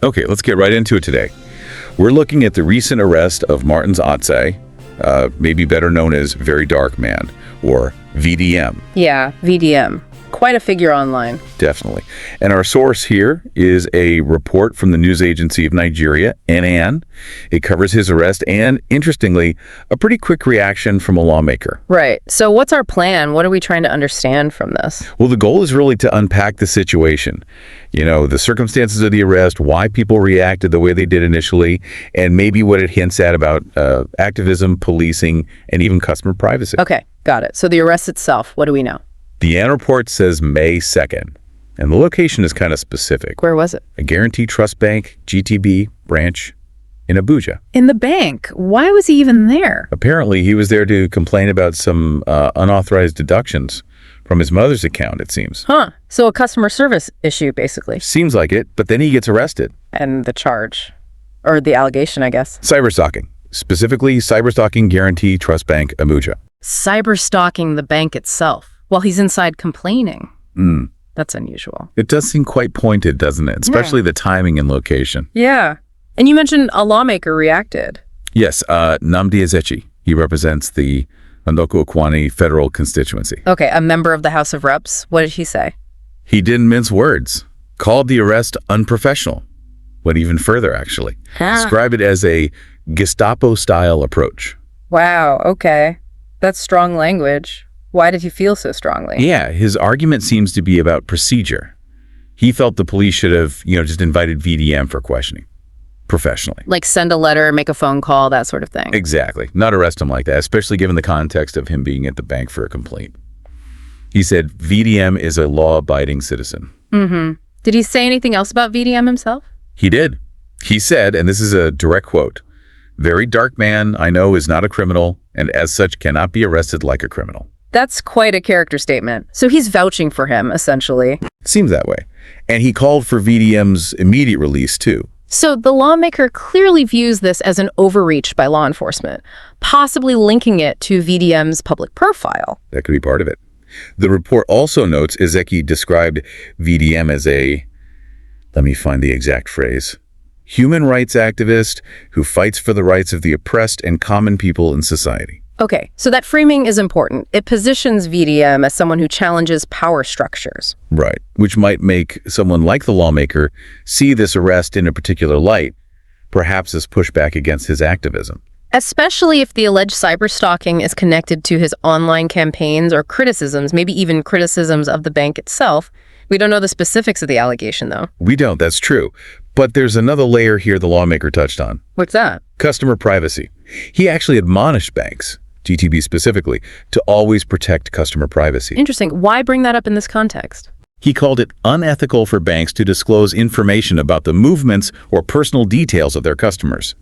Okay, let's get right into it today. We're looking at the recent arrest of Martin's Otse, maybe better known as Very Dark Man, or VDM. Yeah, VDM. Quite a figure online. Definitely. And our source here is a report from the news agency of Nigeria, NN. It covers his arrest and, interestingly, a pretty quick reaction from a lawmaker. Right. So what's our plan? What are we trying to understand from this? Well, the goal is really to unpack the situation. You know, the circumstances of the arrest, why people reacted the way they did initially, and maybe what it hints at about activism, policing, and even customer privacy. Okay, got it. So the arrest itself, what do we know? The Ann report says May 2nd, and the location is kind of specific. Where was it? A Guaranty Trust Bank, GTB, branch in Abuja. In the bank. Why was he even there? Apparently, he was there to complain about some unauthorized deductions from his mother's account, it seems. Huh. So a customer service issue, basically. Seems like it, but then he gets arrested. And the charge. Or the allegation, I guess. Cyberstalking. Specifically, cyberstalking Guaranty Trust Bank Abuja. Cyberstalking the bank itself while he's inside complaining. That's unusual. It does seem quite pointed, doesn't it? Especially the timing and location. Yeah. And you mentioned a lawmaker reacted. Yes, Nnamdi Ezechi. He represents the Okwani federal constituency. Okay, a member of the House of Reps. What did he say? He didn't mince words. Called the arrest unprofessional. Went even further, actually. Described it as a Gestapo-style approach. Wow, okay. That's strong language. Why did he feel so strongly? Yeah, his argument seems to be about procedure. He felt the police should have, just invited VDM for questioning. Professionally. Like send a letter, make a phone call, that sort of thing. Exactly. Not arrest him like that, especially given the context of him being at the bank for a complaint. He said VDM is a law-abiding citizen. Did he say anything else about VDM himself? He did. He said, and this is a direct quote, "Very dark man, I know, is not a criminal, and as such cannot be arrested like a criminal." That's quite a character statement. So he's vouching for him, essentially. Seems that way. And he called for VDM's immediate release, too. So the lawmaker clearly views this as an overreach by law enforcement, possibly linking it to VDM's public profile. That could be part of it. The report also notes Ezechi described VDM as a, let me find the exact phrase, human rights activist who fights for the rights of the oppressed and common people in society. Okay, so that framing is important. It positions VDM as someone who challenges power structures. Right, which might make someone like the lawmaker see this arrest in a particular light, perhaps as pushback against his activism. Especially if the alleged cyberstalking is connected to his online campaigns or criticisms, maybe even criticisms of the bank itself. We don't know the specifics of the allegation, though. We don't, that's true. But there's another layer here the lawmaker touched on. What's that? Customer privacy. He actually admonished banks, GTB specifically, to always protect customer privacy. Interesting. Why bring that up in this context? He called it unethical for banks to disclose information about the movements or personal details of their customers,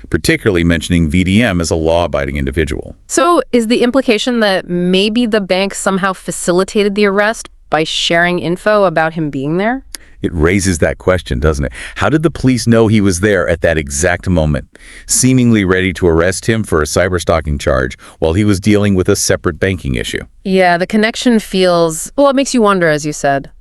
particularly mentioning VDM as a law-abiding individual. So is the implication that maybe the bank somehow facilitated the arrest by sharing info about him being there? It raises that question, doesn't it? How did the police know he was there at that exact moment, seemingly ready to arrest him for a cyberstalking charge while he was dealing with a separate banking issue? Yeah, the connection feels, well, it makes you wonder, as you said.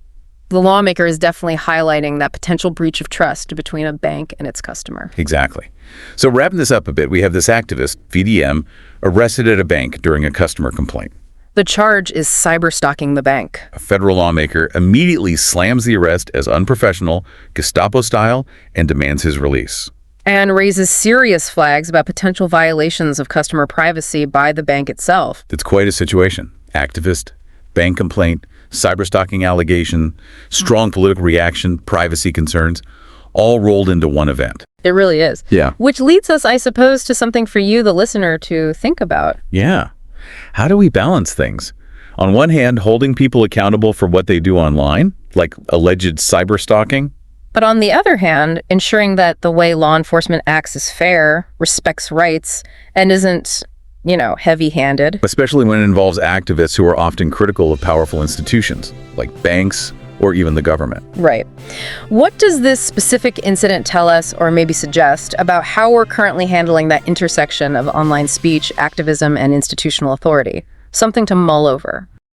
The lawmaker is definitely highlighting that potential breach of trust between a bank and its customer. Exactly. So wrapping this up a bit, we have this activist, VDM, arrested at a bank during a customer complaint. The charge is cyberstalking the bank. A federal lawmaker immediately slams the arrest as unprofessional, Gestapo-style, and demands his release. And raises serious flags about potential violations of customer privacy by the bank itself. It's quite a situation. Activist, bank complaint, cyberstalking allegation, strong political reaction, privacy concerns, all rolled into one event. It really is. Yeah. Which leads us, I suppose, to something for you, the listener, to think about. Yeah. How do we balance things? On one hand, holding people accountable for what they do online, like alleged cyberstalking. But on the other hand, ensuring that the way law enforcement acts is fair, respects rights, and isn't, heavy-handed. Especially when it involves activists who are often critical of powerful institutions, like banks or even the government. Right. What does this specific incident tell us, or maybe suggest, about how we're currently handling that intersection of online speech, activism, and institutional authority? Something to mull over.